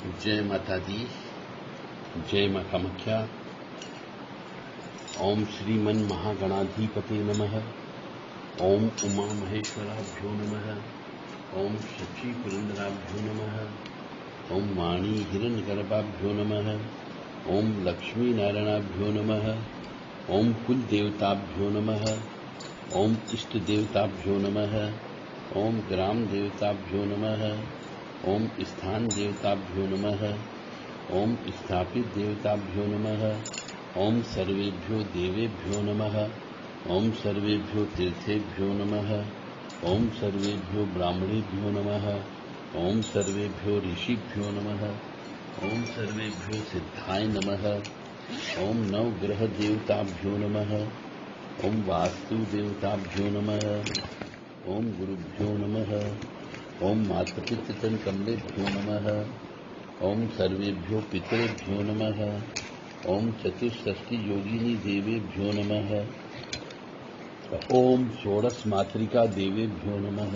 जय माता दी, जय मां कामाख्या। ओम श्रीमन महागणाधिपते नमः। ओम उमा महेश्वराभ्यो नमः। ओम शची पुरंदराभ्यो नमः। ओम वाणी हिरण्यगर्भाभ्यो नमः। ओम लक्ष्मी नारायणाभ्यो नमः। ओम कुल देवताभ्यो नमः। ओम इष्ट देवताभ्यो नमः। ओम ग्राम देवताभ्यो नमः। ओम स्थान देवताभ्यो नमः। ओम स्थापित देवताभ्यो नमः। ओम सर्वेभ्यो देवेभ्यो नमः। ओम सर्वेभ्यो तीर्थेभ्यो नमः। ओम सर्वेभ्यो ब्राह्मणेभ्यो नमः। ओम सर्वेभ्यो ऋषिभ्यो नमः। ओम सर्वेभ्यो सिद्धाय नमः। ओम नवग्रह देवताभ्यो नमः। ओम वास्तु देवताभ्यो नमः। ओम गुरुभ्यो नमः। ओम मातृपितृतन कमलेभ्यो नमः। ओम सर्वेभ्यो पितरेभ्यो नमः। ओम चतुष्षष्टि योगिनी देवेभ्यो नमः। ओम षोडश मातृका देवेभ्यो नमः।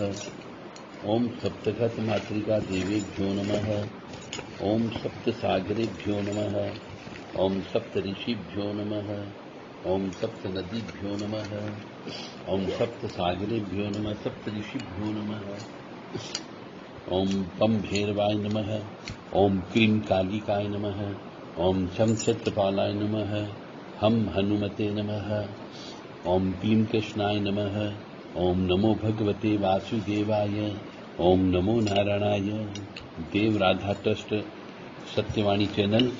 ओम सप्तगत मातृका देवेभ्यो नमः। ओम सप्त सागरेभ्यो नमः। ओम सप्त ऋषिभ्यो नमः। ओम सप्त नदीभ्यो नमः। ओम सप्त सागरेभ्यो नमः। सप्त ऋषिभ्यो नमः। ओम पम भैरवाय नमः। ओम क्रीम कालिकाय नमः। ओम शम छत्रपालाय नमः। हम हनुमते नमः। ओम भीम कृष्णाय नमः। ओम नमो भगवते वासुदेवाय। ओम नमो नारायणाय। देव राधा ट्रस्ट सत्यवाणी चैनल,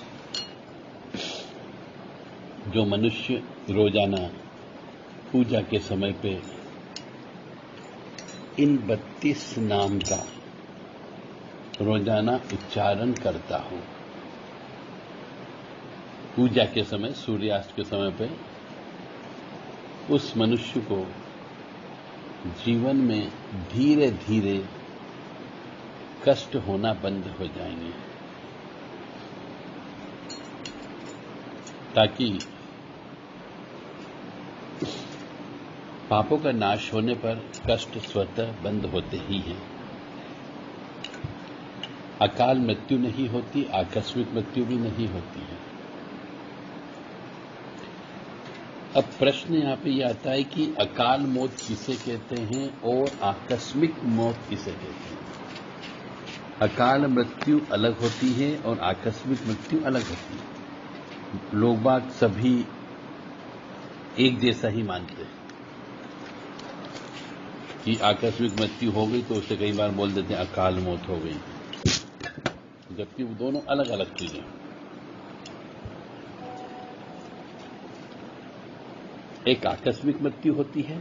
जो मनुष्य रोजाना पूजा के समय पे इन 32 नाम का रोजाना उच्चारण करता हूं, पूजा के समय, सूर्यास्त के समय पे, उस मनुष्य को जीवन में धीरे धीरे कष्ट होना बंद हो जाएंगे, ताकि पापों का नाश होने पर कष्ट स्वतः बंद होते ही हैं। अकाल मृत्यु नहीं होती, आकस्मिक मृत्यु भी नहीं होती है। अब प्रश्न यहां पे यह आता है कि अकाल मौत किसे कहते हैं और आकस्मिक मौत किसे कहते हैं। अकाल मृत्यु अलग होती है और आकस्मिक मृत्यु अलग होती है। लोग बाग सभी एक जैसा ही मानते हैं कि आकस्मिक मृत्यु हो गई, तो उसे कई बार बोल देते हैं अकाल मौत हो गई, जबकि वो दोनों अलग अलग चीजें। एक आकस्मिक मृत्यु होती है,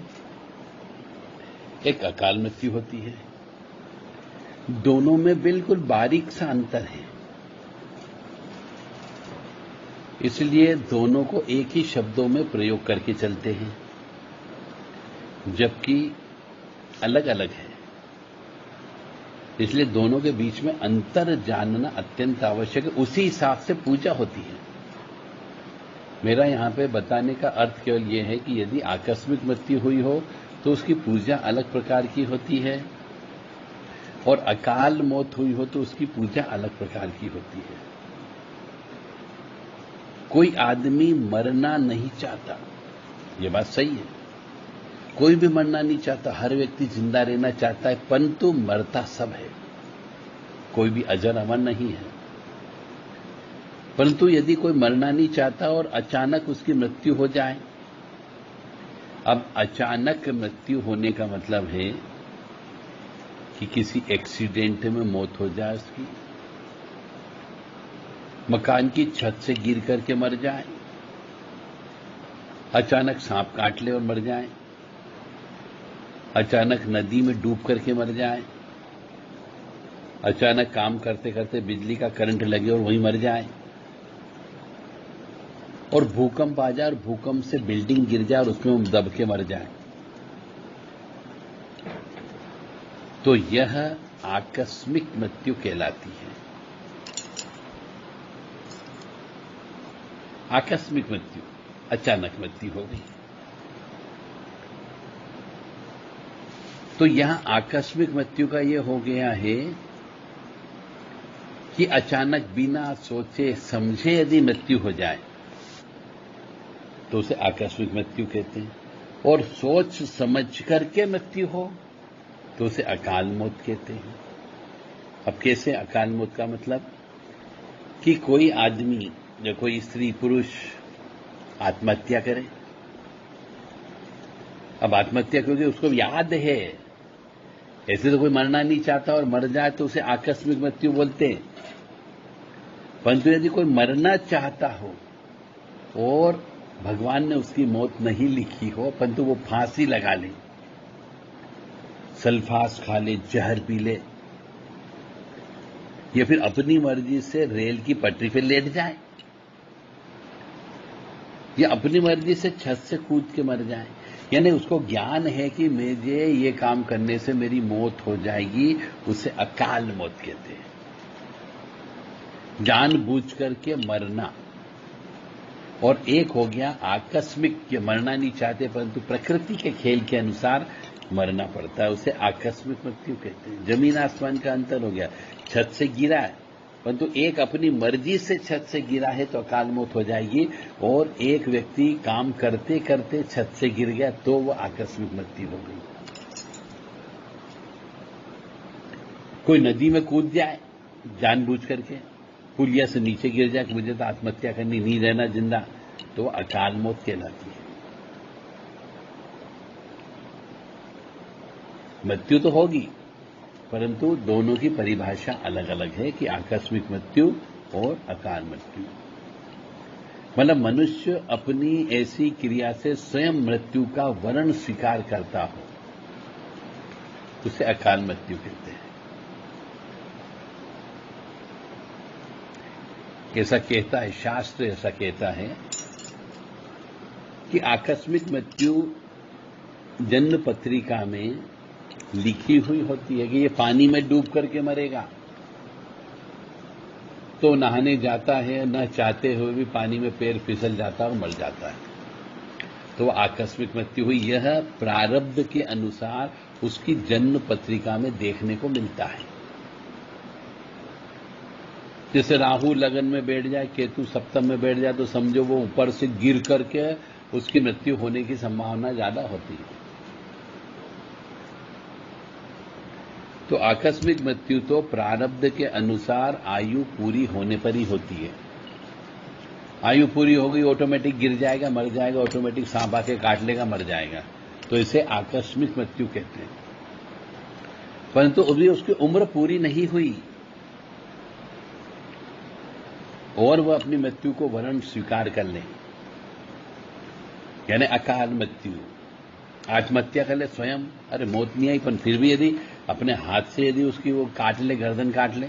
एक अकाल मृत्यु होती है। दोनों में बिल्कुल बारीक सा अंतर है, इसलिए दोनों को एक ही शब्दों में प्रयोग करके चलते हैं, जबकि अलग अलग है। इसलिए दोनों के बीच में अंतर जानना अत्यंत आवश्यक है। उसी हिसाब से पूजा होती है। मेरा यहां पे बताने का अर्थ केवल यह है कि यदि आकस्मिक मृत्यु हुई हो तो उसकी पूजा अलग प्रकार की होती है, और अकाल मौत हुई हो तो उसकी पूजा अलग प्रकार की होती है। कोई आदमी मरना नहीं चाहता, यह बात सही है। कोई भी मरना नहीं चाहता, हर व्यक्ति जिंदा रहना चाहता है, परंतु मरता सब है। कोई भी अजर अमर नहीं है। परंतु यदि कोई मरना नहीं चाहता और अचानक उसकी मृत्यु हो जाए, अब अचानक मृत्यु होने का मतलब है कि किसी एक्सीडेंट में मौत हो जाए, उसकी मकान की छत से गिर करके मर जाए, अचानक सांप काट ले और मर जाए, अचानक नदी में डूब करके मर जाए, अचानक काम करते करते बिजली का करंट लगे और वहीं मर जाए, और भूकंप आ जाए और भूकंप से बिल्डिंग गिर जाए और उसमें दब के मर जाए, तो यह आकस्मिक मृत्यु कहलाती है। आकस्मिक मृत्यु, अचानक मृत्यु हो गई। तो यहां आकस्मिक मृत्यु का यह हो गया है कि अचानक बिना सोचे समझे यदि मृत्यु हो जाए तो उसे आकस्मिक मृत्यु कहते हैं, और सोच समझ करके मृत्यु हो तो उसे अकाल मौत कहते हैं। अब कैसे अकाल मौत का मतलब कि कोई आदमी या कोई स्त्री पुरुष आत्महत्या करे। अब आत्महत्या क्योंकि उसको याद है, ऐसे तो कोई मरना नहीं चाहता और मर जाए तो उसे आकस्मिक मृत्यु बोलते हैं। परंतु यदि कोई मरना चाहता हो और भगवान ने उसकी मौत नहीं लिखी हो, परंतु वो फांसी लगा ले, सल्फास खा ले, जहर पी ले, या फिर अपनी मर्जी से रेल की पटरी पर लेट जाए, या अपनी मर्जी से छत से कूद के मर जाए, यानी उसको ज्ञान है कि मुझे ये काम करने से मेरी मौत हो जाएगी, उसे अकाल मौत कहते हैं। जानबूझ करके मरना। और एक हो गया आकस्मिक, कि मरना नहीं चाहते परंतु प्रकृति के खेल के अनुसार मरना पड़ता है, उसे आकस्मिक मृत्यु कहते हैं। जमीन आसमान का अंतर हो गया। छत से गिरा है परंतु एक अपनी मर्जी से छत से गिरा है तो अकाल मौत हो जाएगी, और एक व्यक्ति काम करते करते छत से गिर गया तो वो आकस्मिक मृत्यु हो गई। कोई नदी में कूद जाए जानबूझ करके, पुलिया से नीचे गिर जाए कि मुझे तो आत्महत्या करनी, नहीं रहना जिंदा, तो वो अकाल मौत कहलाती है। मृत्यु तो होगी परंतु दोनों की परिभाषा अलग अलग है कि आकस्मिक मृत्यु और अकाल मृत्यु। मतलब मनुष्य अपनी ऐसी क्रिया से स्वयं मृत्यु का वर्ण स्वीकार करता हो, उसे अकाल मृत्यु कहते हैं। ऐसा कहता है शास्त्र, ऐसा कहता है कि आकस्मिक मृत्यु जन्म पत्रिका में लिखी हुई होती है कि ये पानी में डूब करके मरेगा, तो नहाने जाता है, न चाहते हुए भी पानी में पैर फिसल जाता है और मर जाता है, तो आकस्मिक मृत्यु हुई। यह प्रारब्ध के अनुसार उसकी जन्म पत्रिका में देखने को मिलता है। जैसे राहु लगन में बैठ जाए, केतु सप्तम में बैठ जाए, तो समझो वो ऊपर से गिर करके उसकी मृत्यु होने की संभावना ज्यादा होती है। तो आकस्मिक मृत्यु तो प्रारब्ध के अनुसार आयु पूरी होने पर ही होती है। आयु पूरी हो गई, ऑटोमेटिक गिर जाएगा, मर जाएगा, ऑटोमेटिक सांप आके काट लेगा, मर जाएगा, तो इसे आकस्मिक मृत्यु कहते हैं। परंतु अभी उसकी उम्र पूरी नहीं हुई और वह अपनी मृत्यु को वर्ण स्वीकार कर ले, यानी अकाल मृत्यु। आत्महत्या कर ले स्वयं, अरे मौत नहीं आई पर फिर भी यदि अपने हाथ से यदि उसकी वो काट ले, गर्दन काट ले,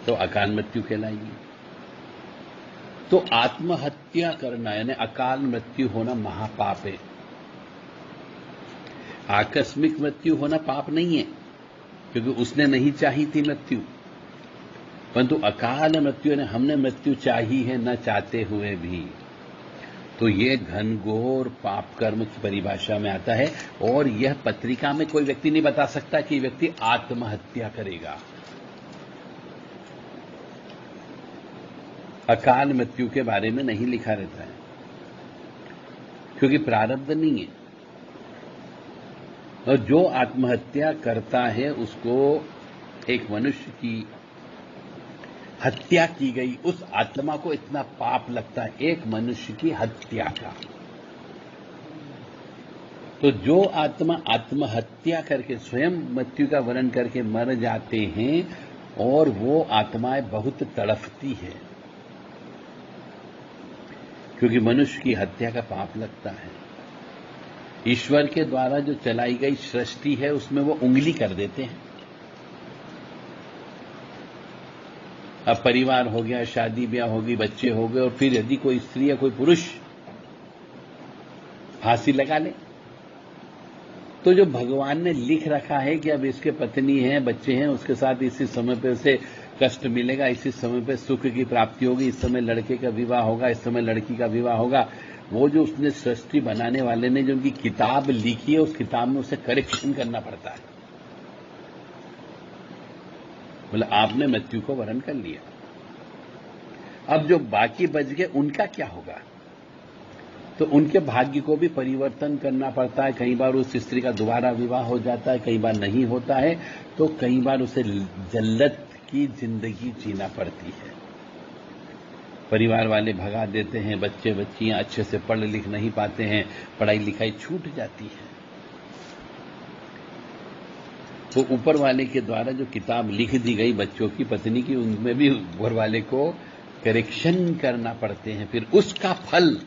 तो अकाल मृत्यु कहलाएगी। तो आत्महत्या करना यानी अकाल मृत्यु होना महापाप है। आकस्मिक मृत्यु होना पाप नहीं है क्योंकि उसने नहीं चाही थी मृत्यु, परंतु अकाल मृत्यु यानी हमने मृत्यु चाही है न चाहते हुए भी, तो ये घनघोर पाप कर्म की परिभाषा में आता है। और यह पत्रिका में कोई व्यक्ति नहीं बता सकता कि व्यक्ति आत्महत्या करेगा। अकाल मृत्यु के बारे में नहीं लिखा रहता है क्योंकि प्रारब्ध नहीं है। और जो आत्महत्या करता है उसको एक मनुष्य की हत्या की गई, उस आत्मा को इतना पाप लगता है एक मनुष्य की हत्या का। तो जो आत्मा आत्महत्या करके स्वयं मृत्यु का वर्ण करके मर जाते हैं और वो आत्माएं बहुत तड़फती है क्योंकि मनुष्य की हत्या का पाप लगता है। ईश्वर के द्वारा जो चलाई गई सृष्टि है उसमें वो उंगली कर देते हैं। अब परिवार हो गया, शादी ब्याह होगी, बच्चे हो गए, और फिर यदि कोई स्त्री या कोई पुरुष फांसी लगा ले तो जो भगवान ने लिख रखा है कि अब इसके पत्नी है, बच्चे हैं, उसके साथ इसी समय पे उसे कष्ट मिलेगा, इसी समय पे सुख की प्राप्ति होगी, इस समय लड़के का विवाह होगा, इस समय लड़की का विवाह होगा, वो जो उसने सृष्टि बनाने वाले ने जो उनकी किताब लिखी है उस किताब में उसे करेक्शन करना पड़ता है। मतलब आपने मृत्यु को वरण कर लिया। अब जो बाकी बच गए उनका क्या होगा? तो उनके भाग्य को भी परिवर्तन करना पड़ता है। कई बार उस स्त्री का दोबारा विवाह हो जाता है, कई बार नहीं होता है, तो कई बार उसे जल्लत की जिंदगी जीना पड़ती है। परिवार वाले भगा देते हैं, बच्चे बच्चियां अच्छे से पढ़ लिख नहीं पाते हैं, पढ़ाई लिखाई छूट जाती है। तो ऊपर वाले के द्वारा जो किताब लिख दी गई बच्चों की, पत्नी की, उनमें भी ऊपर वाले को करेक्शन करना पड़ते हैं। फिर उसका फल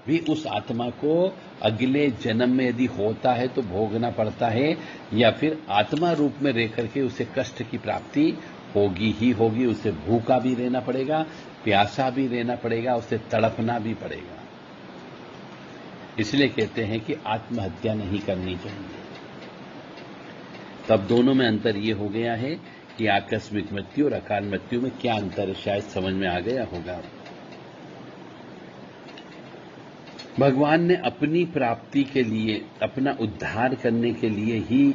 भी उस आत्मा को अगले जन्म में यदि होता है तो भोगना पड़ता है, या फिर आत्मा रूप में रह करके उसे कष्ट की प्राप्ति होगी ही होगी। उसे भूखा भी रहना पड़ेगा, प्यासा भी रहना पड़ेगा, उसे तड़पना भी पड़ेगा। इसलिए कहते हैं कि आत्महत्या नहीं करनी चाहिए। तब दोनों में अंतर ये हो गया है कि आकस्मिक मृत्यु और अकाल मृत्यु में क्या अंतर है, शायद समझ में आ गया होगा। भगवान ने अपनी प्राप्ति के लिए, अपना उद्धार करने के लिए ही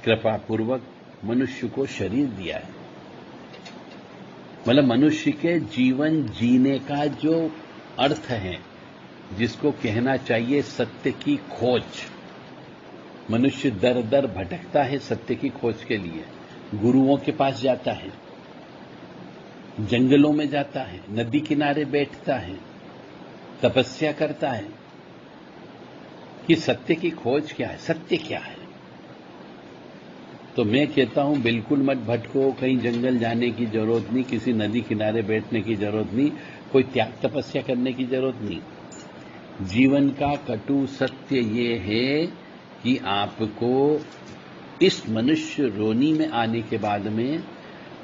कृपापूर्वक मनुष्य को शरीर दिया है। मतलब मनुष्य के जीवन जीने का जो अर्थ है, जिसको कहना चाहिए सत्य की खोज। मनुष्य दर दर भटकता है सत्य की खोज के लिए। गुरुओं के पास जाता है, जंगलों में जाता है, नदी किनारे बैठता है, तपस्या करता है कि सत्य की खोज क्या है, सत्य क्या है। तो मैं कहता हूं बिल्कुल मत भटको, कहीं जंगल जाने की जरूरत नहीं, किसी नदी किनारे बैठने की जरूरत नहीं, कोई त्याग तपस्या करने की जरूरत नहीं। जीवन का कटु सत्य ये है कि आपको इस मनुष्य रोनी में आने के बाद में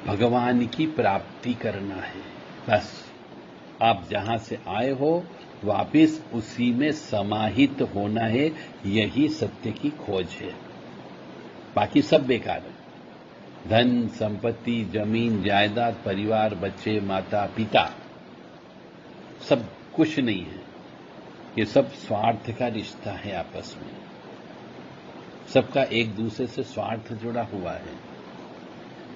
भगवान की प्राप्ति करना है। बस आप जहां से आए हो वापिस उसी में समाहित होना है, यही सत्य की खोज है। बाकी सब बेकार है। धन संपत्ति, जमीन जायदाद, परिवार, बच्चे, माता पिता, सब कुछ नहीं है। ये सब स्वार्थ का रिश्ता है आपस में। सबका एक दूसरे से स्वार्थ जुड़ा हुआ है।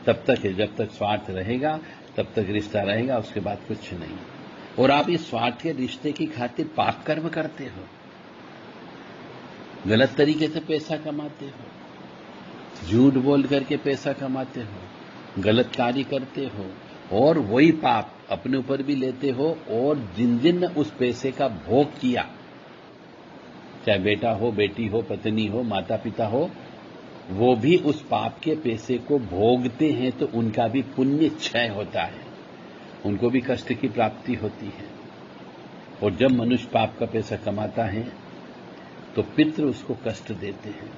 तब तक है, जब तक स्वार्थ रहेगा तब तक रिश्ता रहेगा, उसके बाद कुछ नहीं। और आप इस स्वार्थ के रिश्ते की खातिर पाप कर्म करते हो, गलत तरीके से पैसा कमाते हो, झूठ बोल करके पैसा कमाते हो, गलत कार्य करते हो, और वही पाप अपने ऊपर भी लेते हो। और जिन जिन ने उस पैसे का भोग किया, चाहे बेटा हो, बेटी हो, पत्नी हो, माता पिता हो, वो भी उस पाप के पैसे को भोगते हैं, तो उनका भी पुण्य क्षय होता है, उनको भी कष्ट की प्राप्ति होती है। और जब मनुष्य पाप का पैसा कमाता है तो पितृ उसको कष्ट देते हैं,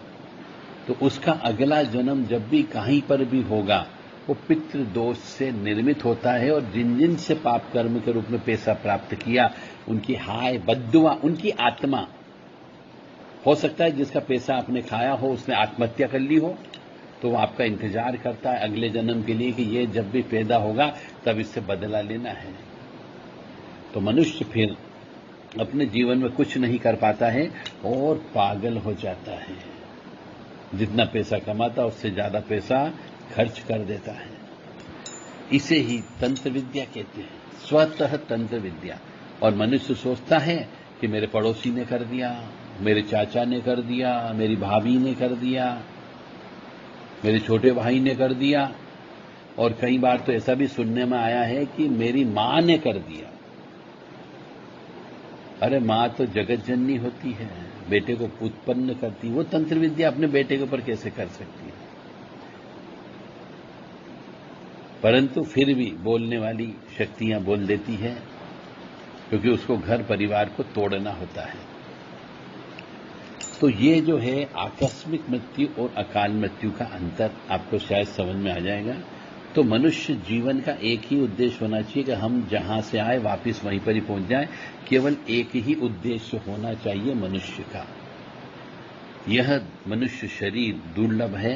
तो उसका अगला जन्म जब भी कहीं पर भी होगा वो पितृ दोष से निर्मित होता है। और जिन जिन से पाप कर्म के रूप में पैसा प्राप्त किया, उनकी हाय बद्दुआ, उनकी आत्मा, हो सकता है जिसका पैसा आपने खाया हो उसने आत्महत्या कर ली हो, तो वो आपका इंतजार करता है अगले जन्म के लिए कि ये जब भी पैदा होगा तब इससे बदला लेना है। तो मनुष्य फिर अपने जीवन में कुछ नहीं कर पाता है और पागल हो जाता है। जितना पैसा कमाता उससे ज्यादा पैसा खर्च कर देता है। इसे ही तंत्र विद्या कहते हैं, स्वतः तंत्र विद्या। और मनुष्य सोचता है कि मेरे पड़ोसी ने कर दिया, मेरे चाचा ने कर दिया, मेरी भाभी ने कर दिया, मेरे छोटे भाई ने कर दिया, और कई बार तो ऐसा भी सुनने में आया है कि मेरी मां ने कर दिया। अरे मां तो जगत जननी होती है, बेटे को उत्पन्न करती, वो तंत्र विद्या अपने बेटे के ऊपर कैसे कर सकती है? परंतु फिर भी बोलने वाली शक्तियां बोल देती है, क्योंकि उसको घर परिवार को तोड़ना होता है। तो ये जो है आकस्मिक मृत्यु और अकाल मृत्यु का अंतर आपको शायद समझ में आ जाएगा। तो मनुष्य जीवन का एक ही उद्देश्य होना चाहिए कि हम जहां से आए वापस वहीं पर ही पहुंच जाएं। केवल एक ही उद्देश्य होना चाहिए मनुष्य का। यह मनुष्य शरीर दुर्लभ है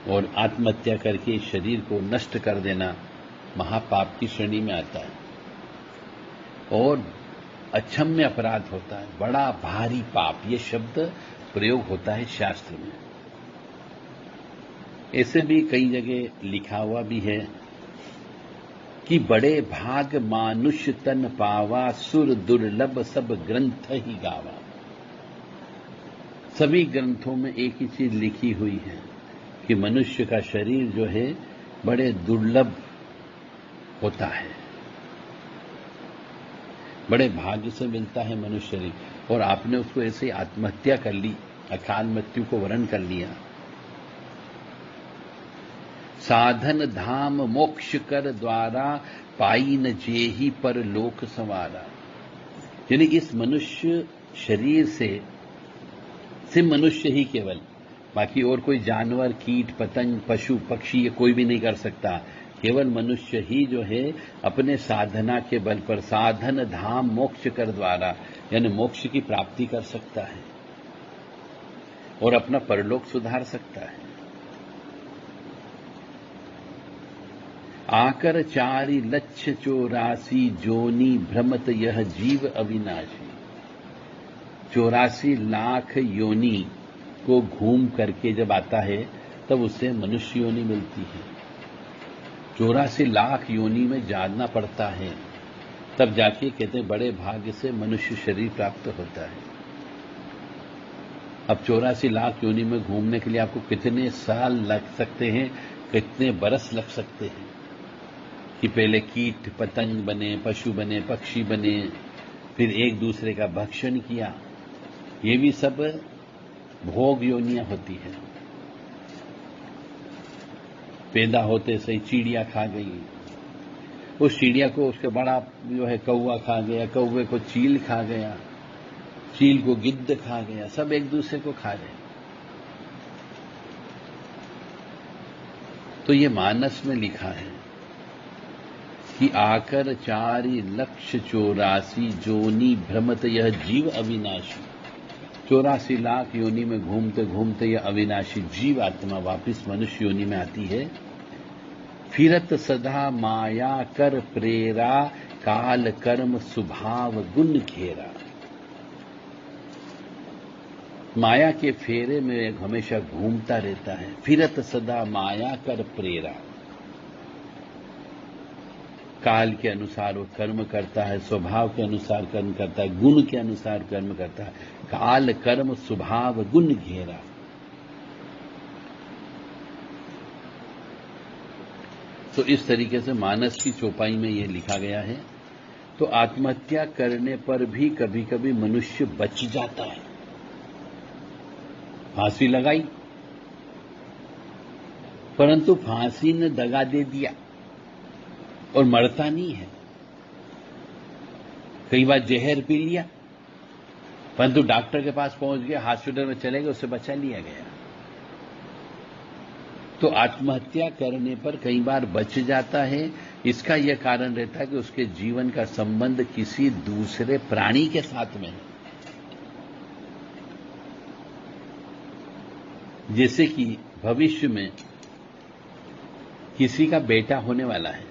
और आत्महत्या करके इस शरीर को नष्ट कर देना महापाप की श्रेणी में आता है और अक्षम्य अपराध होता है, बड़ा भारी पाप। ये शब्द प्रयोग होता है शास्त्र में। ऐसे भी कई जगह लिखा हुआ भी है कि बड़े भाग मानुष्य तन पावा, सुर दुर्लभ सब ग्रंथ ही गावा। सभी ग्रंथों में एक ही चीज लिखी हुई है कि मनुष्य का शरीर जो है बड़े दुर्लभ होता है, बड़े भाग्य से मिलता है मनुष्य शरीर, और आपने उसको ऐसे आत्महत्या कर ली, अकाल मृत्यु को वरण कर लिया। साधन धाम मोक्ष कर द्वारा, पाई न जेहि पर लोक संवारा। यानी इस मनुष्य शरीर से मनुष्य ही केवल, बाकी और कोई जानवर, कीट पतंग, पशु पक्षी ये कोई भी नहीं कर सकता। केवल मनुष्य ही जो है अपने साधना के बल पर साधन धाम मोक्ष कर द्वारा, यानी मोक्ष की प्राप्ति कर सकता है और अपना परलोक सुधार सकता है। आकर 4,84,00,000 जोनी भ्रमत यह जीव अविनाशी। 84 लाख योनि को घूम करके जब आता है तब उसे मनुष्य योनि मिलती है। 84 लाख योनि में जानना पड़ता है, तब जाके कहते हैं बड़े भाग्य से मनुष्य शरीर प्राप्त होता है। अब 84 लाख योनि में घूमने के लिए आपको कितने साल लग सकते हैं, कितने बरस लग सकते हैं कि पहले कीट पतंग बने, पशु बने, पक्षी बने, फिर एक दूसरे का भक्षण किया। ये भी सब भोग योनियां होती है। पैदा होते से चिड़िया खा गई, उस चिड़िया को उसके बड़ा जो है कौवा खा गया, कौवे को चील खा गया, चील को गिद्ध खा गया, सब एक दूसरे को खा गए। तो ये मानस में लिखा है कि आकर 4,84,00,000 जोनी भ्रमत यह जीव अविनाशी। 84 लाख योनि में घूमते घूमते यह अविनाशी जीव आत्मा वापिस मनुष्य योनि में आती है। फिरत सदा माया कर प्रेरा, काल कर्म स्वभाव गुण घेरा। माया के फेरे में हमेशा घूमता रहता है। फिरत सदा माया कर प्रेरा, काल के अनुसार वो कर्म करता है, स्वभाव के अनुसार कर्म करता है, गुण के अनुसार कर्म करता है। काल कर्म स्वभाव गुण घेरा। तो इस तरीके से मानस की चौपाई में यह लिखा गया है। तो आत्महत्या करने पर भी कभी कभी मनुष्य बच जाता है। फांसी लगाई, परंतु फांसी ने दगा दे दिया और मरता नहीं है। कई बार जहर पी लिया, परंतु डॉक्टर के पास पहुंच गया, हॉस्पिटल में चले गए, उससे बचा लिया गया। तो आत्महत्या करने पर कई बार बच जाता है। इसका यह कारण रहता है कि उसके जीवन का संबंध किसी दूसरे प्राणी के साथ में है। जैसे कि भविष्य में किसी का बेटा होने वाला है,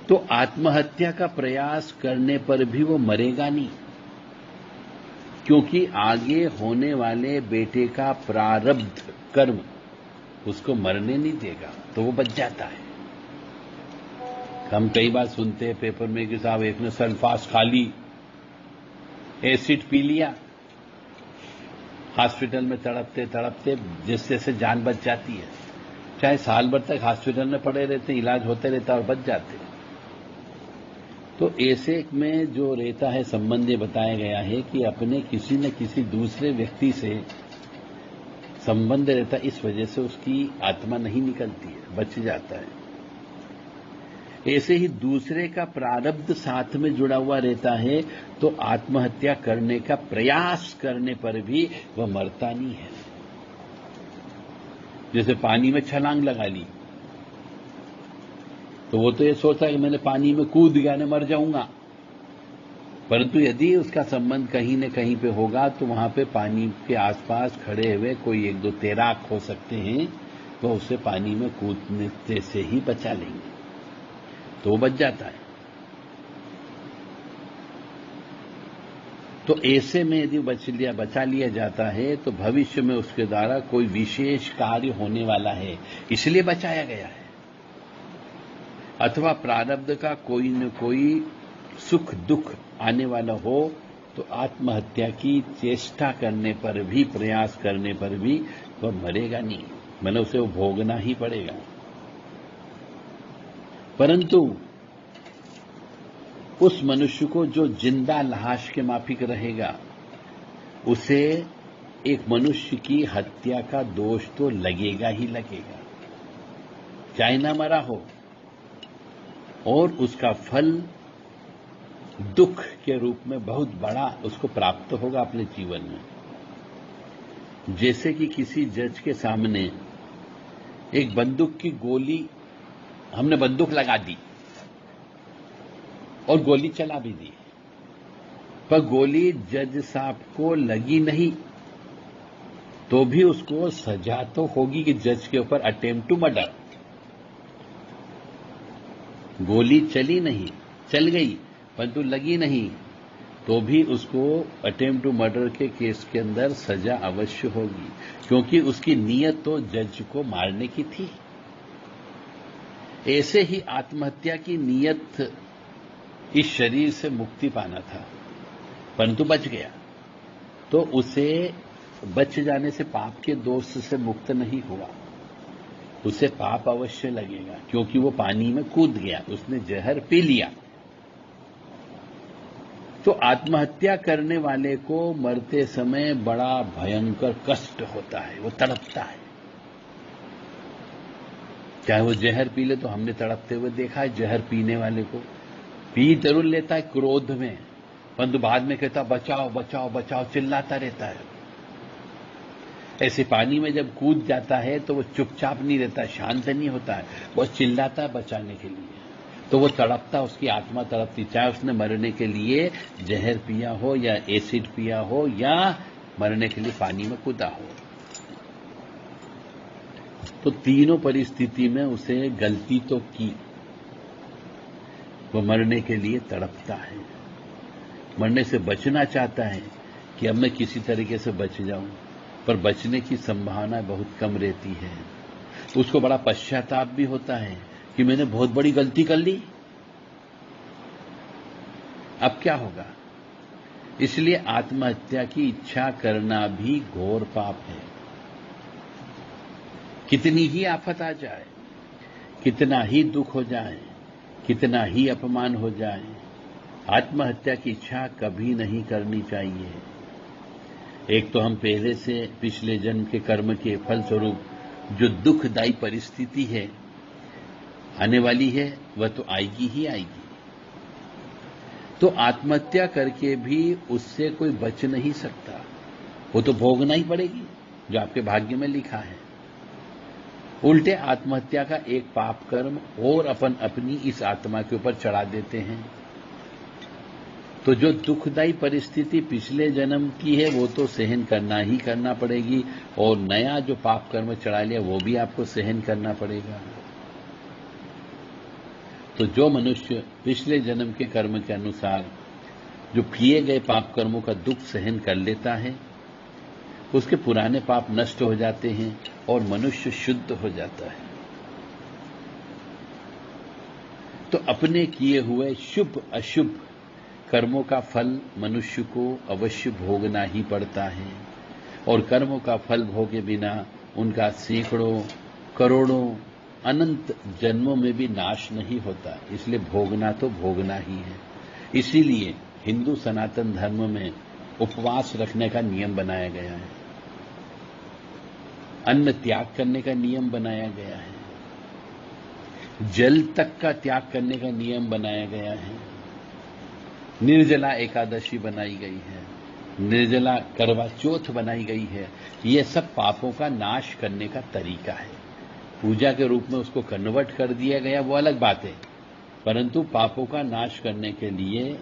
तो आत्महत्या का प्रयास करने पर भी वो मरेगा नहीं, क्योंकि आगे होने वाले बेटे का प्रारब्ध कर्म उसको मरने नहीं देगा, तो वो बच जाता है। हम कई बार सुनते हैं पेपर में कि साहब एक ने सल्फास खा ली, एसिड पी लिया, हॉस्पिटल में तड़पते तड़पते जिस जैसे जान बच जाती है। चाहे साल भर तक हॉस्पिटल में पड़े रहते, इलाज होते रहता और बच जाते। तो ऐसे में जो रहता है संबंध, ये बताया गया है कि अपने किसी न किसी दूसरे व्यक्ति से संबंध रहता, इस वजह से उसकी आत्मा नहीं निकलती है, बच जाता है। ऐसे ही दूसरे का प्रारब्ध साथ में जुड़ा हुआ रहता है, तो आत्महत्या करने का प्रयास करने पर भी वह मरता नहीं है। जैसे पानी में छलांग लगा ली, तो वो तो ये सोचता है कि मैंने पानी में कूद गया, मैं मर जाऊंगा। परंतु यदि उसका संबंध कहीं न कहीं पे होगा, तो वहां पे पानी के आसपास खड़े हुए कोई एक दो तैराक हो सकते हैं, तो उसे पानी में कूदने से ही बचा लेंगे, तो वो बच जाता है। तो ऐसे में यदि बचा लिया जाता है तो भविष्य में उसके द्वारा कोई विशेष कार्य होने वाला है, इसलिए बचाया गया है। अथवा प्रारब्ध का कोई न कोई सुख दुख आने वाला हो तो आत्महत्या की चेष्टा करने पर भी, प्रयास करने पर भी वह मरेगा नहीं, मतलब उसे वो भोगना ही पड़ेगा। परंतु उस मनुष्य को जो जिंदा लाश के माफिक रहेगा, उसे एक मनुष्य की हत्या का दोष तो लगेगा ही लगेगा, चाहे ना मरा हो, और उसका फल दुख के रूप में बहुत बड़ा उसको प्राप्त होगा अपने जीवन में। जैसे कि किसी जज के सामने एक बंदूक की गोली, हमने बंदूक लगा दी और गोली चला भी दी, पर गोली जज साहब को लगी नहीं, तो भी उसको सजा तो होगी कि जज के ऊपर अटेम्प्ट टू मर्डर। गोली चली नहीं, चल गई परंतु लगी नहीं, तो भी उसको अटेम्प्ट टू मर्डर के केस के अंदर सजा अवश्य होगी, क्योंकि उसकी नीयत तो जज को मारने की थी। ऐसे ही आत्महत्या की नीयत इस शरीर से मुक्ति पाना था, परंतु बच गया, तो उसे बच जाने से पाप के दोष से मुक्त नहीं हुआ, उसे पाप अवश्य लगेगा, क्योंकि वो पानी में कूद गया, उसने जहर पी लिया। तो आत्महत्या करने वाले को मरते समय बड़ा भयंकर कष्ट होता है, वो तड़पता है। चाहे वो जहर पी ले, तो हमने तड़पते हुए देखा है जहर पीने वाले को, पी जरूर लेता है क्रोध में, परंतु बाद में कहता बचाओ बचाओ बचाओ, चिल्लाता रहता है। ऐसे पानी में जब कूद जाता है तो वो चुपचाप नहीं रहता, शांत नहीं होता है, वो चिल्लाता है बचाने के लिए, तो वो तड़पता, उसकी आत्मा तड़पती, चाहे उसने मरने के लिए जहर पिया हो या एसिड पिया हो या मरने के लिए पानी में कूदा हो। तो तीनों परिस्थिति में उसे गलती तो की, वो मरने के लिए तड़पता है, मरने से बचना चाहता है कि अब मैं किसी तरीके से बच जाऊं, पर बचने की संभावना बहुत कम रहती है। उसको बड़ा पश्चाताप भी होता है कि मैंने बहुत बड़ी गलती कर ली, अब क्या होगा। इसलिए आत्महत्या की इच्छा करना भी घोर पाप है। कितनी ही आफत आ जाए, कितना ही दुख हो जाए, कितना ही अपमान हो जाए, आत्महत्या की इच्छा कभी नहीं करनी चाहिए। एक तो हम पहले से पिछले जन्म के कर्म के फलस्वरूप जो दुखदायी परिस्थिति है आने वाली है, वह तो आएगी ही आएगी। तो आत्महत्या करके भी उससे कोई बच नहीं सकता, वो तो भोगना ही पड़ेगी जो आपके भाग्य में लिखा है। उल्टे आत्महत्या का एक पाप कर्म और अपन अपनी इस आत्मा के ऊपर चढ़ा देते हैं। तो जो दुखदायी परिस्थिति पिछले जन्म की है वो तो सहन करना ही करना पड़ेगी, और नया जो पाप कर्म चढ़ा लिया वो भी आपको सहन करना पड़ेगा। तो जो मनुष्य पिछले जन्म के कर्म के अनुसार जो किए गए पाप कर्मों का दुख सहन कर लेता है, उसके पुराने पाप नष्ट हो जाते हैं और मनुष्य शुद्ध हो जाता है। तो अपने किए हुए शुभ अशुभ कर्मों का फल मनुष्य को अवश्य भोगना ही पड़ता है, और कर्मों का फल भोगे बिना उनका सैकड़ों करोड़ों अनंत जन्मों में भी नाश नहीं होता, इसलिए भोगना तो भोगना ही है। इसीलिए हिंदू सनातन धर्म में उपवास रखने का नियम बनाया गया है, अन्न त्याग करने का नियम बनाया गया है, जल तक का त्याग करने का नियम बनाया गया है, निर्जला एकादशी बनाई गई है, निर्जला करवा चौथ बनाई गई है। ये सब पापों का नाश करने का तरीका है। पूजा के रूप में उसको कन्वर्ट कर दिया गया वो अलग बात है, परंतु पापों का नाश करने के लिए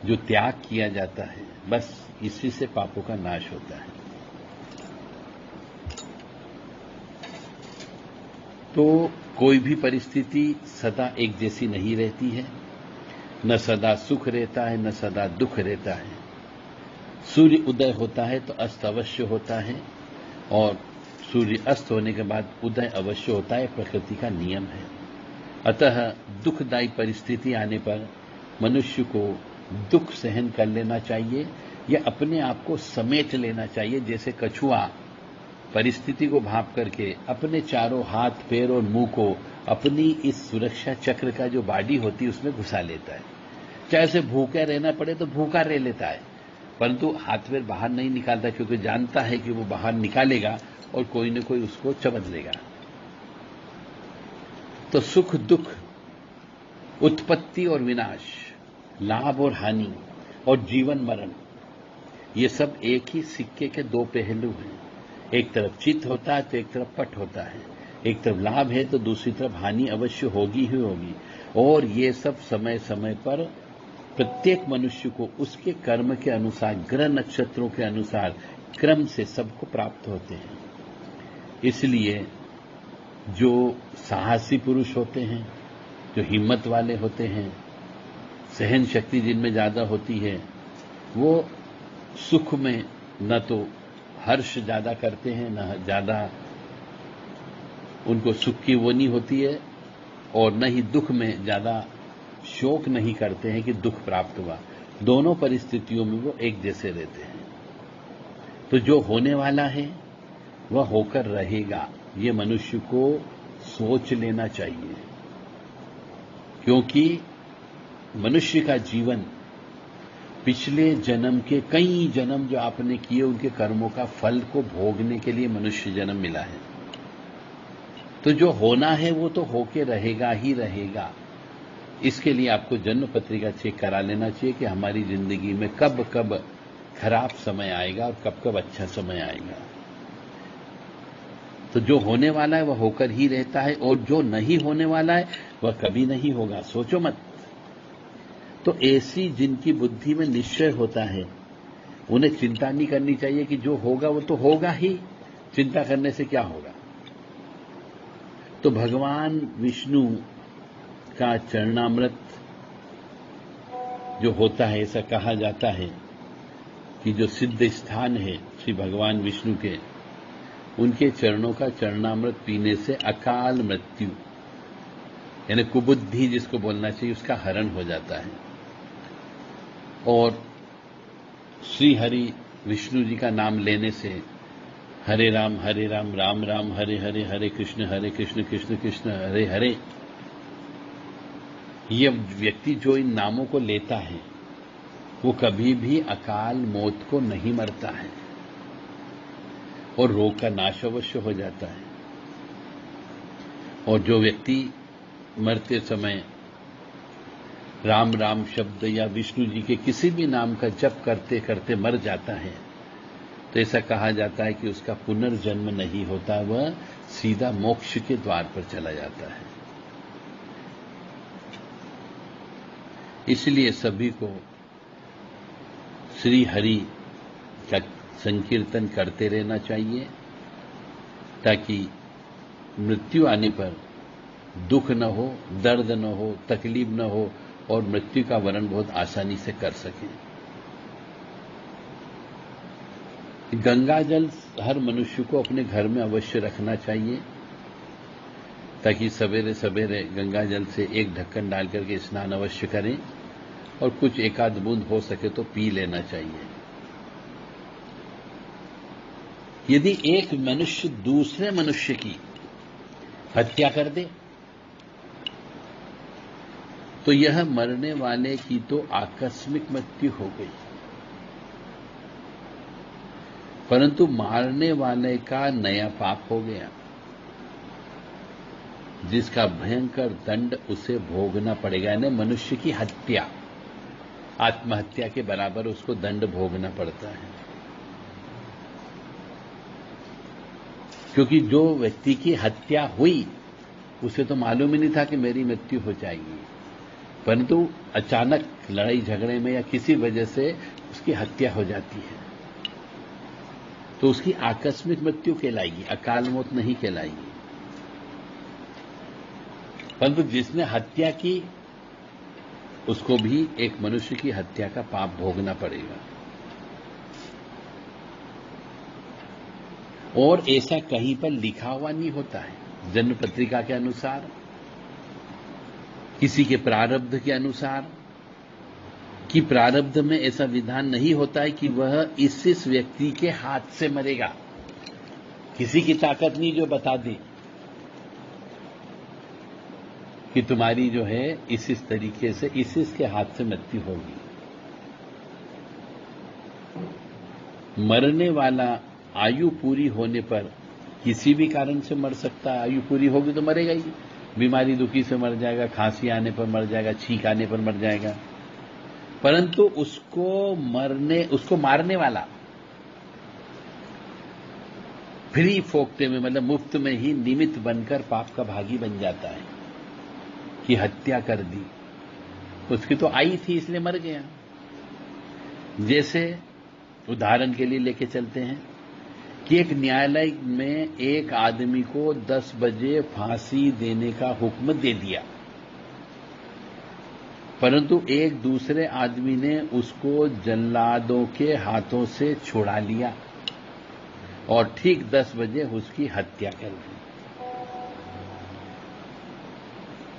जो त्याग किया जाता है, बस इसी से पापों का नाश होता है। तो कोई भी परिस्थिति सदा एक जैसी नहीं रहती है, न सदा सुख रहता है न सदा दुख रहता है। सूर्य उदय होता है तो अस्त अवश्य होता है, और सूर्य अस्त होने के बाद उदय अवश्य होता है, प्रकृति का नियम है। अतः दुखदायी परिस्थिति आने पर मनुष्य को दुख सहन कर लेना चाहिए या अपने आप को समेट लेना चाहिए। जैसे कछुआ परिस्थिति को भांप करके अपने चारों हाथ, पैर और मुंह को अपनी इस सुरक्षा चक्र का जो बाडी होती है उसमें घुसा लेता है। चाहे उसे भूखा रहना पड़े तो भूखा रह लेता है, परंतु हाथ पैर बाहर नहीं निकालता, क्योंकि जानता है कि वो बाहर निकालेगा और कोई न कोई उसको चबद लेगा। तो सुख दुख, उत्पत्ति और विनाश, लाभ और हानि और जीवन मरण, ये सब एक ही सिक्के के दो पहलू हैं। एक तरफ चित्त होता है तो एक तरफ पट होता है। एक तरफ लाभ है तो दूसरी तरफ हानि अवश्य होगी ही होगी। और ये सब समय समय पर प्रत्येक मनुष्य को उसके कर्म के अनुसार, ग्रह नक्षत्रों के अनुसार क्रम से सबको प्राप्त होते हैं। इसलिए जो साहसी पुरुष होते हैं, जो हिम्मत वाले होते हैं, सहन शक्ति जिनमें ज्यादा होती है, वो सुख में न तो हर्ष ज्यादा करते हैं, न ज्यादा उनको सुख की वो नहीं होती है, और न ही दुख में ज्यादा शोक नहीं करते हैं कि दुख प्राप्त हुआ। दोनों परिस्थितियों में वो एक जैसे रहते हैं। तो जो होने वाला है वह होकर रहेगा, ये मनुष्य को सोच लेना चाहिए। क्योंकि मनुष्य का जीवन पिछले जन्म के कई जन्म जो आपने किए उनके कर्मों का फल को भोगने के लिए मनुष्य जन्म मिला है। तो जो होना है वो तो होके रहेगा ही रहेगा। इसके लिए आपको जन्म पत्रिका चेक करा लेना चाहिए कि हमारी जिंदगी में कब कब खराब समय आएगा और कब कब अच्छा समय आएगा। तो जो होने वाला है वह होकर ही रहता है, और जो नहीं होने वाला है वह कभी नहीं होगा, सोचो मत। तो ऐसी जिनकी बुद्धि में निश्चय होता है उन्हें चिंता नहीं करनी चाहिए कि जो होगा वो तो होगा ही, चिंता करने से क्या होगा। तो भगवान विष्णु का चरणामृत जो होता है, ऐसा कहा जाता है कि जो सिद्ध स्थान है श्री भगवान विष्णु के, उनके चरणों का चरणामृत पीने से अकाल मृत्यु यानी कुबुद्धि जिसको बोलना चाहिए उसका हरण हो जाता है। और श्री हरि विष्णु जी का नाम लेने से हरे राम राम राम हरे हरे, हरे कृष्ण कृष्ण कृष्ण हरे हरे, ये व्यक्ति जो इन नामों को लेता है वो कभी भी अकाल मौत को नहीं मरता है और रोग का नाश अवश्य हो जाता है। और जो व्यक्ति मरते समय राम राम शब्द या विष्णु जी के किसी भी नाम का जप करते करते मर जाता है, तो ऐसा कहा जाता है कि उसका पुनर्जन्म नहीं होता, वह सीधा मोक्ष के द्वार पर चला जाता है। इसलिए सभी को श्री हरि का संकीर्तन करते रहना चाहिए, ताकि मृत्यु आने पर दुख न हो, दर्द न हो, तकलीफ न हो और मृत्यु का वरण बहुत आसानी से कर सकें। गंगा जल हर मनुष्य को अपने घर में अवश्य रखना चाहिए, ताकि सवेरे सवेरे गंगा जल से एक ढक्कन डाल करके स्नान अवश्य करें और कुछ एकाध बूंद हो सके तो पी लेना चाहिए। यदि एक मनुष्य दूसरे मनुष्य की हत्या कर दे तो यह मरने वाले की तो आकस्मिक मृत्यु हो गई, परंतु मारने वाले का नया पाप हो गया, जिसका भयंकर दंड उसे भोगना पड़ेगा। यानी मनुष्य की हत्या आत्महत्या के बराबर उसको दंड भोगना पड़ता है। क्योंकि जो व्यक्ति की हत्या हुई उसे तो मालूम ही नहीं था कि मेरी मृत्यु हो जाएगी, परंतु अचानक लड़ाई झगड़े में या किसी वजह से उसकी हत्या हो जाती है, तो उसकी आकस्मिक मृत्यु कहलाएगी, अकाल मौत नहीं कहलाएगी। परंतु जिसने हत्या की उसको भी एक मनुष्य की हत्या का पाप भोगना पड़ेगा। और ऐसा कहीं पर लिखा हुआ नहीं होता है। जन्म पत्रिका के अनुसार, किसी के प्रारब्ध के अनुसार, कि प्रारब्ध में ऐसा विधान नहीं होता है कि वह इस व्यक्ति के हाथ से मरेगा। किसी की ताकत नहीं जो बता दे कि तुम्हारी जो है इस तरीके से इस के हाथ से मृत्यु होगी। मरने वाला आयु पूरी होने पर किसी भी कारण से मर सकता है। आयु पूरी होगी तो मरेगा ही। बीमारी दुखी से मर जाएगा, खांसी आने पर मर जाएगा, छींक आने पर मर जाएगा। परंतु उसको मारने वाला फ्री फोकते में, मतलब मुफ्त में ही निमित्त बनकर पाप का भागी बन जाता है कि हत्या कर दी। उसकी तो आई थी इसलिए मर गया। जैसे उदाहरण के लिए लेके चलते हैं कि एक न्यायालय में एक आदमी को 10 बजे फांसी देने का हुक्म दे दिया, परंतु एक दूसरे आदमी ने उसको जल्लादों के हाथों से छुड़ा लिया और ठीक 10 बजे उसकी हत्या कर दी।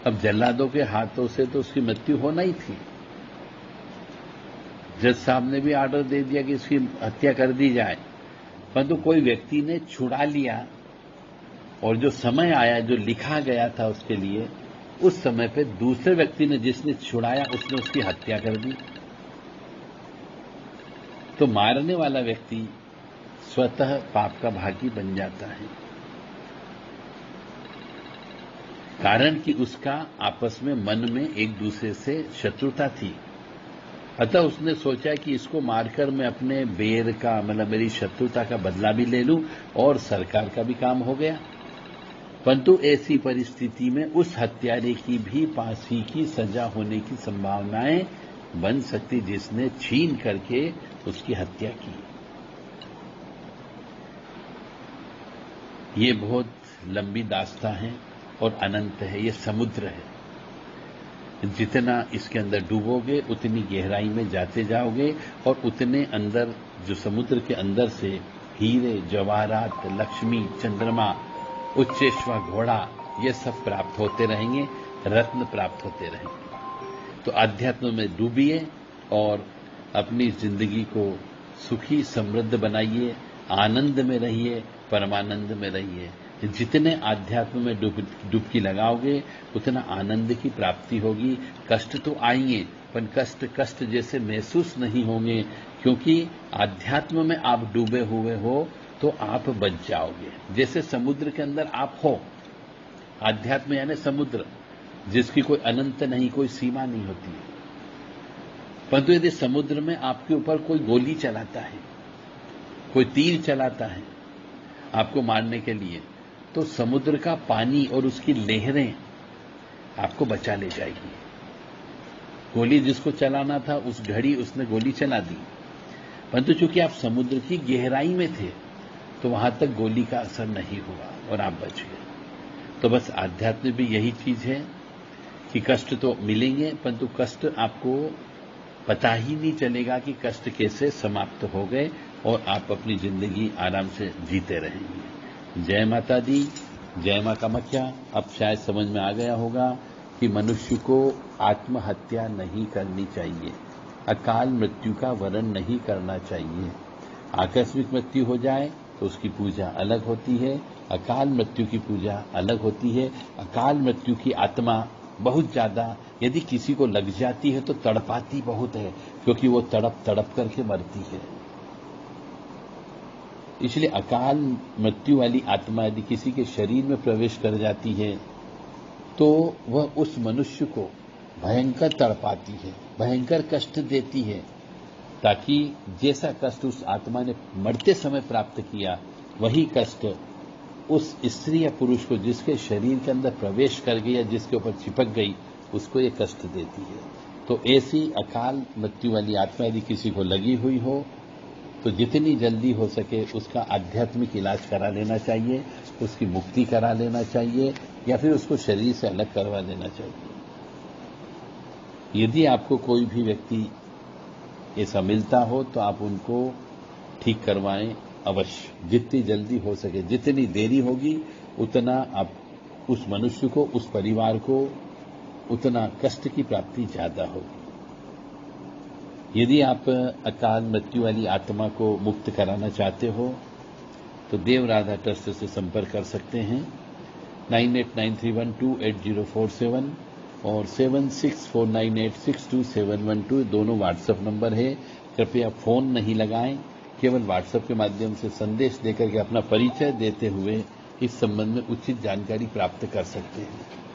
अब जल्लादों के हाथों से तो उसकी मृत्यु होना ही थी। जज साहब ने भी ऑर्डर दे दिया कि इसकी हत्या कर दी जाए, परंतु कोई व्यक्ति ने छुड़ा लिया और जो समय आया, जो लिखा गया था उसके लिए, उस समय पे दूसरे व्यक्ति ने, जिसने छुड़ाया, उसने उसकी हत्या कर दी। तो मारने वाला व्यक्ति स्वतः पाप का भागी बन जाता है, कारण कि उसका आपस में मन में एक दूसरे से शत्रुता थी। अतः उसने सोचा कि इसको मारकर मैं अपने बेर का, मतलब मेरी शत्रुता का बदला भी ले लूं और सरकार का भी काम हो गया। परंतु ऐसी परिस्थिति में उस हत्यारे की भी फांसी की सजा होने की संभावनाएं बन सकती, जिसने छीन करके उसकी हत्या की। ये बहुत लंबी दास्तां है और अनंत है। ये समुद्र है। जितना इसके अंदर डूबोगे उतनी गहराई में जाते जाओगे और उतने अंदर, जो समुद्र के अंदर से हीरे, जवाहरात, लक्ष्मी, चंद्रमा, उच्चेश्वा घोड़ा, ये सब प्राप्त होते रहेंगे, रत्न प्राप्त होते रहेंगे। तो अध्यात्म में डूबिए और अपनी जिंदगी को सुखी समृद्ध बनाइए, आनंद में रहिए, परमानंद में रहिए। जितने आध्यात्म में डुबकी लगाओगे उतना आनंद की प्राप्ति होगी। कष्ट तो आएंगे, पर कष्ट जैसे महसूस नहीं होंगे, क्योंकि आध्यात्म में आप डूबे हुए हो तो आप बच जाओगे। जैसे समुद्र के अंदर आप हो, आध्यात्म यानी समुद्र, जिसकी कोई अनंत नहीं, कोई सीमा नहीं होती है। परंतु यदि समुद्र में आपके ऊपर कोई गोली चलाता है, कोई तीर चलाता है आपको मारने के लिए, तो समुद्र का पानी और उसकी लहरें आपको बचा ले जाएगी। गोली जिसको चलाना था उस घड़ी उसने गोली चला दी, परंतु चूंकि आप समुद्र की गहराई में थे तो वहां तक गोली का असर नहीं हुआ और आप बच गए। तो बस आध्यात्म भी यही चीज है कि कष्ट तो मिलेंगे, परंतु कष्ट आपको पता ही नहीं चलेगा कि कष्ट कैसे समाप्त हो गए और आप अपनी जिंदगी आराम से जीते रहेंगे। जय माता दी, जय मां कामाख्या। अब शायद समझ में आ गया होगा कि मनुष्य को आत्महत्या नहीं करनी चाहिए, अकाल मृत्यु का वरण नहीं करना चाहिए। आकस्मिक मृत्यु हो जाए तो उसकी पूजा अलग होती है, अकाल मृत्यु की पूजा अलग होती है। अकाल मृत्यु की आत्मा बहुत ज्यादा यदि किसी को लग जाती है तो तड़पाती बहुत है, क्योंकि वो तड़प तड़प करके मरती है। इसलिए अकाल मृत्यु वाली आत्मा यदि किसी के शरीर में प्रवेश कर जाती है तो वह उस मनुष्य को भयंकर तड़पाती है, भयंकर कष्ट देती है, ताकि जैसा कष्ट उस आत्मा ने मरते समय प्राप्त किया, वही कष्ट उस स्त्री या पुरुष को जिसके शरीर के अंदर प्रवेश कर गई या जिसके ऊपर चिपक गई, उसको ये कष्ट देती है। तो ऐसी अकाल मृत्यु वाली आत्मा यदि किसी को लगी हुई हो तो जितनी जल्दी हो सके उसका आध्यात्मिक इलाज करा लेना चाहिए, उसकी मुक्ति करा लेना चाहिए, या फिर उसको शरीर से अलग करवा देना चाहिए। यदि आपको कोई भी व्यक्ति ऐसा मिलता हो तो आप उनको ठीक करवाएं, अवश्य, जितनी जल्दी हो सके। जितनी देरी होगी उतना आप उस मनुष्य को, उस परिवार को उतना कष्ट की प्राप्ति ज्यादा होगी। यदि आप अकाल मृत्यु वाली आत्मा को मुक्त कराना चाहते हो तो देव राधा ट्रस्ट से संपर्क कर सकते हैं। 9893128047 और 7649862712 दोनों व्हाट्सएप नंबर है। कृपया फोन नहीं लगाएं, केवल व्हाट्सएप के माध्यम से संदेश देकर के अपना परिचय देते हुए इस संबंध में उचित जानकारी प्राप्त कर सकते हैं।